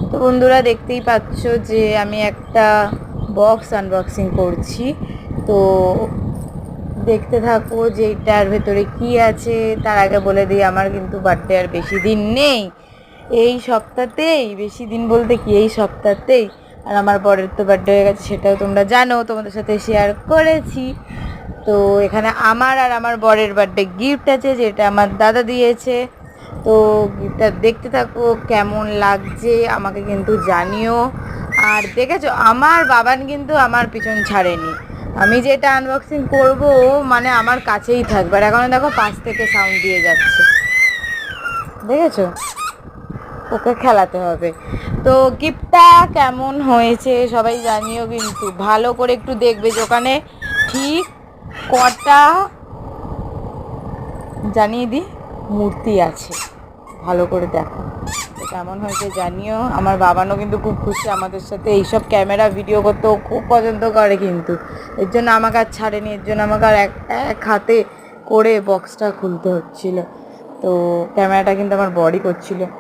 তো বন্ধুরা দেখতেই পাচ্ছ যে আমি একটা বক্স আনবক্সিং করছি। তো দেখতে থাকো যে এটার ভেতরে কি আছে। তার আগে বলে দিই, আমার কিন্তু বার্থডে আর বেশি দিন নেই, এই সপ্তাহতেই। বেশি দিন বলতে কি, এই সপ্তাহতেই। আর আমার বরের তো বার্থডে হয়ে গেছে, সেটাও তোমরা জানো, তোমাদের সাথে শেয়ার করেছি। তো এখানে আমার আর আমার বরের বার্থডে গিফট আছে, যেটা আমার দাদা দিয়েছে। তো গিফটটা দেখতে থাকো, কেমন লাগছে আমাকে কিন্তু জানিও। আর দেখেছো, আমার বাবান কিন্তু আমার পিছন ছাড়েনি। আমি যেটা আনবক্সিং করব মানে আমার কাছেই থাকবে। আর এখন দেখো পাশ থেকে সাউন্ড দিয়ে যাচ্ছে, দেখেছো? ওকে খেলাতে হবে। তো গিফটটা কেমন হয়েছে সবাই জানিও, কিন্তু ভালো করে একটু দেখবে যে ওখানে ঠিক কটা, জানিয়ে দিই, মূর্তি আছে। ভালো করে দেখো কেমন হয়েছে জানিও। আমার বাবানও কিন্তু খুব খুশি আমাদের সাথে, এইসব ক্যামেরা ভিডিও করতেও খুব পছন্দ করে, কিন্তু এর জন্য আমাকে আর ছাড়েনি। এর জন্য আমাকে আর এক হাতে করে বক্সটা খুলতে হচ্ছিল। তো ক্যামেরাটা কিন্তু আমার বড়ই করছিল। তো